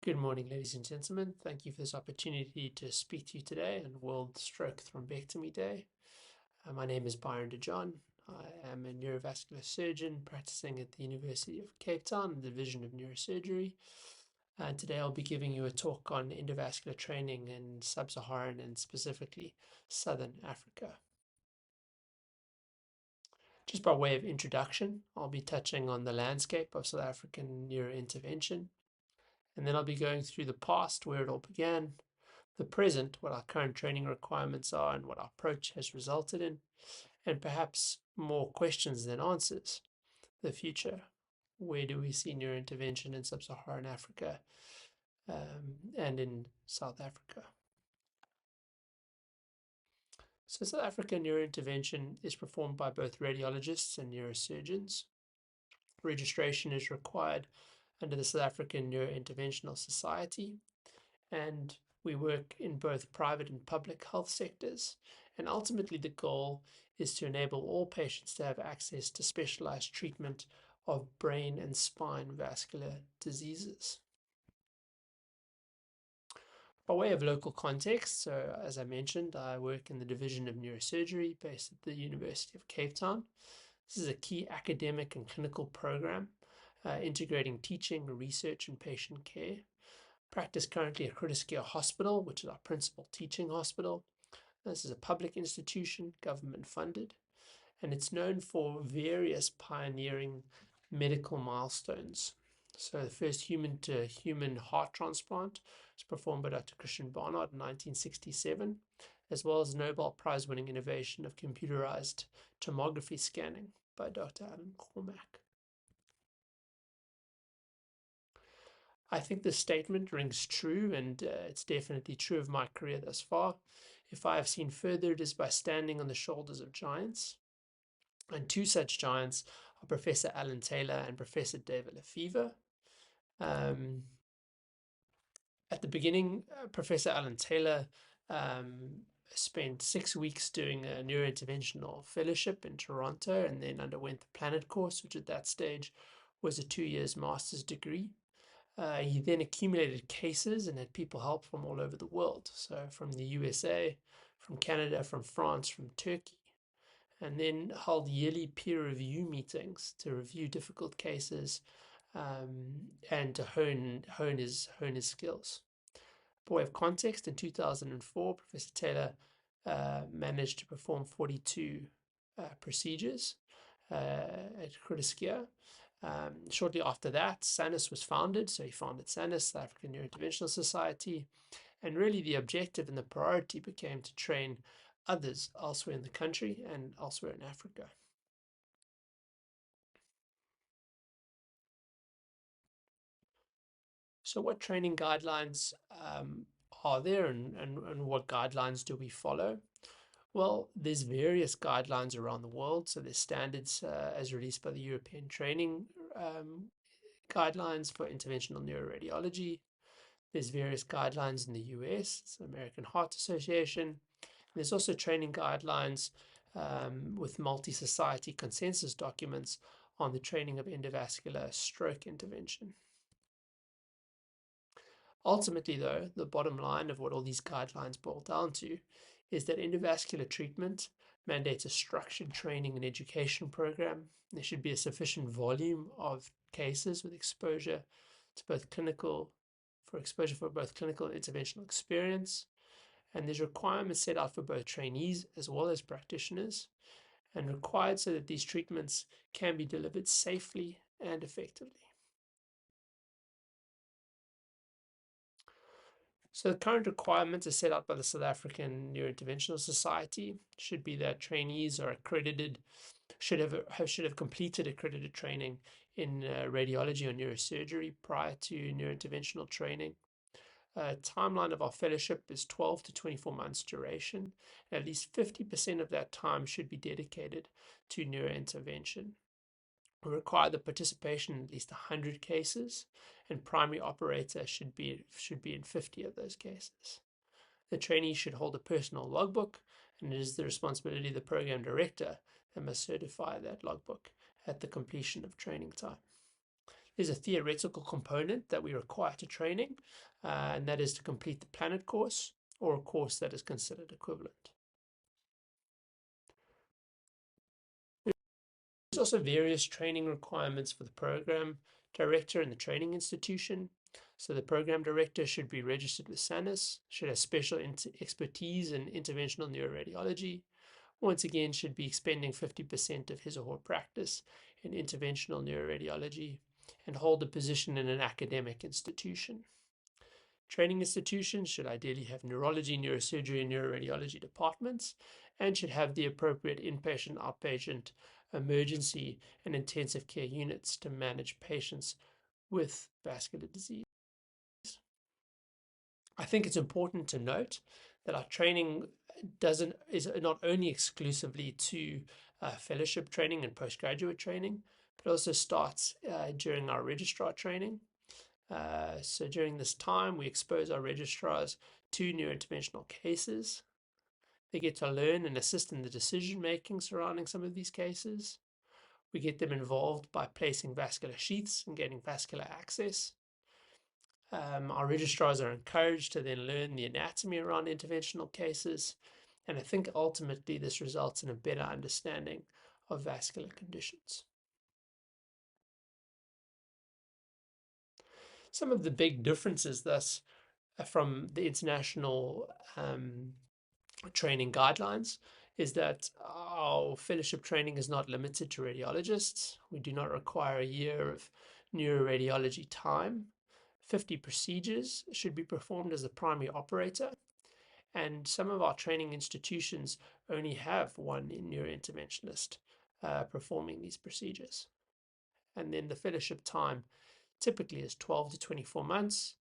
Good morning, ladies and gentlemen. Thank you for this opportunity to speak to you today on World Stroke Thrombectomy Day. My name is Byron DeJohn. I am a neurovascular surgeon practicing at the University of Cape Town, the Division of Neurosurgery. And today I'll be giving you a talk on endovascular training in Sub-Saharan and specifically Southern Africa. Just by way of introduction, I'll be touching on the landscape of South African neurointervention. And then I'll be going through the past, where it all began, the present, what our current training requirements are and what our approach has resulted in, and perhaps more questions than answers, the future. Where do we see neurointervention in Sub-Saharan Africa and in South Africa? So South African neurointervention is performed by both radiologists and neurosurgeons. Registration is required under the South African Neurointerventional Society, and we work in both private and public health sectors. And ultimately, the goal is to enable all patients to have access to specialized treatment of brain and spine vascular diseases. By way of local context, so as I mentioned, I work in the Division of Neurosurgery based at the University of Cape Town. This is a key academic and clinical program integrating teaching, research, and patient care. Practice currently at Groote Hospital, which is our principal teaching hospital. This is a public institution, government funded, and it's known for various pioneering medical milestones. So the first human-to-human heart transplant was performed by Dr. Christian Barnard in 1967, as well as Nobel Prize-winning innovation of computerized tomography scanning by Dr. Alan Cormack. I think this statement rings true, and it's definitely true of my career thus far. If I have seen further, it is by standing on the shoulders of giants. And two such giants are Professor Alan Taylor and Professor David Lefevre. At the beginning, Professor Alan Taylor spent 6 weeks doing a neurointerventional fellowship in Toronto and then underwent the Planet course, which at that stage was a 2 years master's degree. He then accumulated cases and had people help from all over the world. So from the USA, from Canada, from France, from Turkey, and then held yearly peer review meetings to review difficult cases and to hone his skills. By way of context, in 2004, Professor Taylor managed to perform 42 procedures at Groote. Shortly after that, SANUS was founded. So he founded SANUS, the African Neurointerventional Society. And really the objective and the priority became to train others elsewhere in the country and elsewhere in Africa. So what training guidelines are there and what guidelines do we follow? Well, there's various guidelines around the world. So there's standards as released by the European Training Guidelines for Interventional Neuroradiology. There's various guidelines in the US, it's the American Heart Association. There's also training guidelines with multi-society consensus documents on the training of endovascular stroke intervention. Ultimately, though, the bottom line of what all these guidelines boil down to is that endovascular treatment mandates a structured training and education program. There should be a sufficient volume of cases with exposure to both clinical and interventional experience. And there's requirements set out for both trainees as well as practitioners, and required so that these treatments can be delivered safely and effectively. So the current requirements are set out by the South African Neurointerventional Society. Should be that trainees are accredited, should have completed accredited training in radiology or neurosurgery prior to neurointerventional training. Timeline of our fellowship is 12 to 24 months duration. At least 50% of that time should be dedicated to neurointervention. We require the participation in at least 100 cases, and primary operator should be in 50 of those cases. The trainee should hold a personal logbook, and it is the responsibility of the program director that must certify that logbook at the completion of training time. There's a theoretical component that we require to training, and that is to complete the Planet course or a course that is considered equivalent. There's also various training requirements for the program director and the training institution. So the program director should be registered with SANUS, should have special expertise in interventional neuroradiology, once again should be expending 50% of his or her practice in interventional neuroradiology, and hold a position in an academic institution. Training institutions should ideally have neurology, neurosurgery, and neuroradiology departments, and should have the appropriate inpatient, outpatient, emergency, and intensive care units to manage patients with vascular disease. I think it's important to note that our training is not only exclusively to fellowship training and postgraduate training, but also starts during our registrar training. So during this time, we expose our registrars to neurointerventional cases. They get to learn and assist in the decision making surrounding some of these cases. We get them involved by placing vascular sheaths and getting vascular access. Our registrars are encouraged to then learn the anatomy around interventional cases, and I think ultimately this results in a better understanding of vascular conditions. Some of the big differences thus from the international training guidelines is that our fellowship training is not limited to radiologists. We do not require a year of neuroradiology time. 50 procedures should be performed as a primary operator, and some of our training institutions only have one neurointerventionist performing these procedures. And then the fellowship time typically is 12 to 24 months,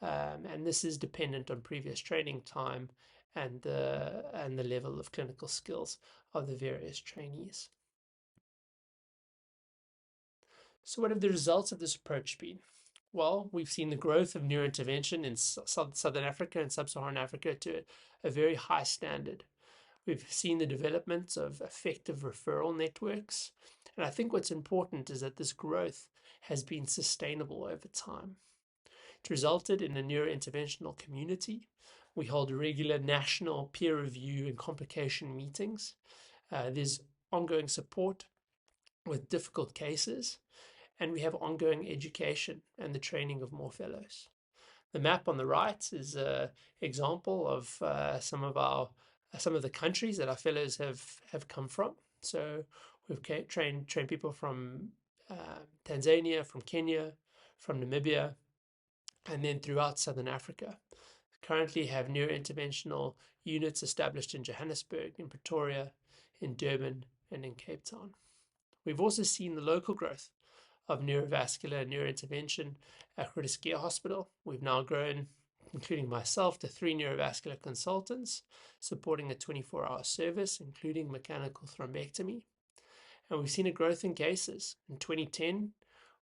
and this is dependent on previous training time and the level of clinical skills of the various trainees. So what have the results of this approach been? Well, we've seen the growth of neurointervention in Southern Africa and Sub-Saharan Africa to a very high standard. We've seen the development of effective referral networks. And I think what's important is that this growth has been sustainable over time. It resulted in a neurointerventional community. We hold regular national peer review and complication meetings. There's ongoing support with difficult cases, and we have ongoing education and the training of more fellows. The map on the right is an example of some of the countries that our fellows have come from. So we've trained people from Tanzania, from Kenya, from Namibia, and then throughout Southern Africa. Currently have neurointerventional units established in Johannesburg, in Pretoria, in Durban, and in Cape Town. We've also seen the local growth of neurovascular neurointervention at Groote Schuur Hospital. We've now grown, including myself, to 3 neurovascular consultants supporting a 24-hour service, including mechanical thrombectomy. And we've seen a growth in cases. In 2010,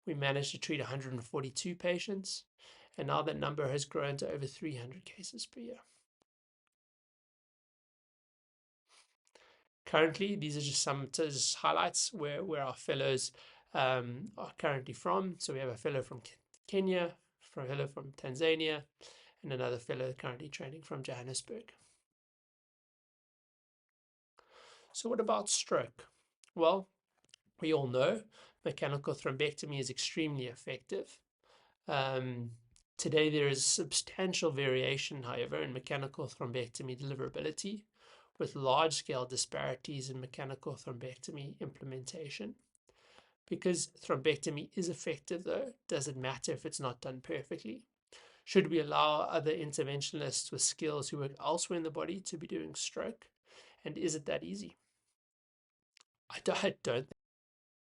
we managed to treat 142 patients, and now that number has grown to over 300 cases per year. Currently, these are just some highlights where our fellows are currently from. So we have a fellow from Kenya, a fellow from Tanzania, and another fellow currently training from Johannesburg. So what about stroke? Well, we all know mechanical thrombectomy is extremely effective. Today there is substantial variation, however, in mechanical thrombectomy deliverability, with large-scale disparities in mechanical thrombectomy implementation. Because thrombectomy is effective, though, does it matter if it's not done perfectly? Should we allow other interventionists with skills who work elsewhere in the body to be doing stroke? And is it that easy? I don't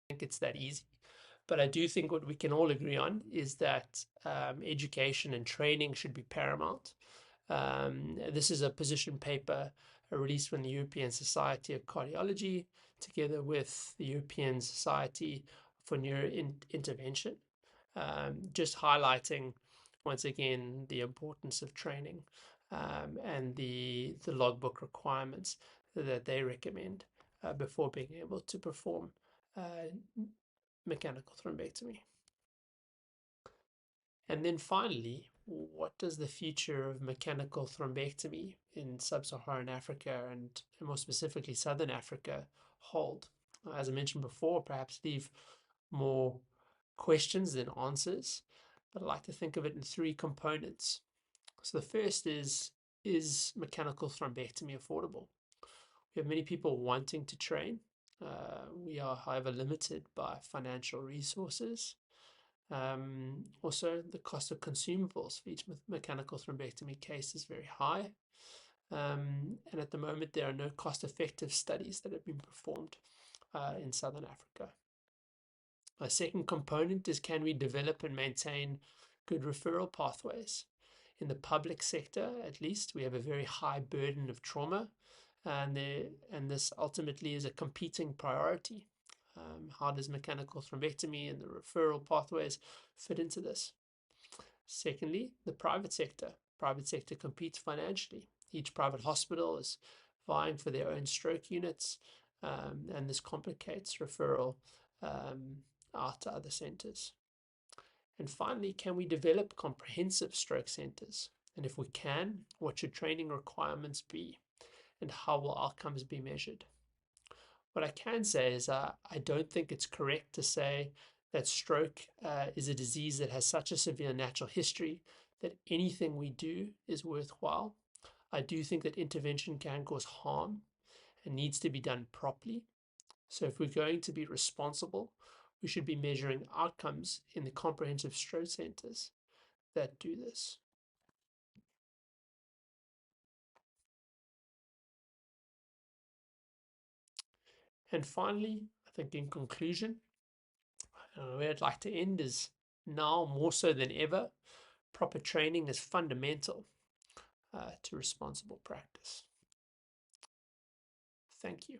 think it's that easy. But I do think what we can all agree on is that education and training should be paramount. This is a position paper released from the European Society of Cardiology, together with the European Society for Neurointervention, just highlighting once again the importance of training and the logbook requirements that they recommend before being able to perform mechanical thrombectomy. And then finally, what does the future of mechanical thrombectomy in sub-Saharan Africa and more specifically Southern Africa hold? As I mentioned before, perhaps leave more questions than answers, but I like to think of it in three components. So the first is mechanical thrombectomy affordable? We have many people wanting to train. We are, however, limited by financial resources. Also, the cost of consumables for each mechanical thrombectomy case is very high. And at the moment, there are no cost-effective studies that have been performed in Southern Africa. A second component is, can we develop and maintain good referral pathways? In the public sector, at least, we have a very high burden of trauma, and this ultimately is a competing priority. How does mechanical thrombectomy and the referral pathways fit into this? Secondly, the private sector. Private sector competes financially. Each private hospital is vying for their own stroke units, and this complicates referral out to other centers. And finally, can we develop comprehensive stroke centers? And if we can, what should training requirements be? And how will outcomes be measured? What I can say is I don't think it's correct to say that stroke is a disease that has such a severe natural history that anything we do is worthwhile. I do think that intervention can cause harm and needs to be done properly. So if we're going to be responsible, we should be measuring outcomes in the comprehensive stroke centers that do this. And finally, I think in conclusion, where I'd like to end is, now more so than ever, proper training is fundamental to responsible practice. Thank you.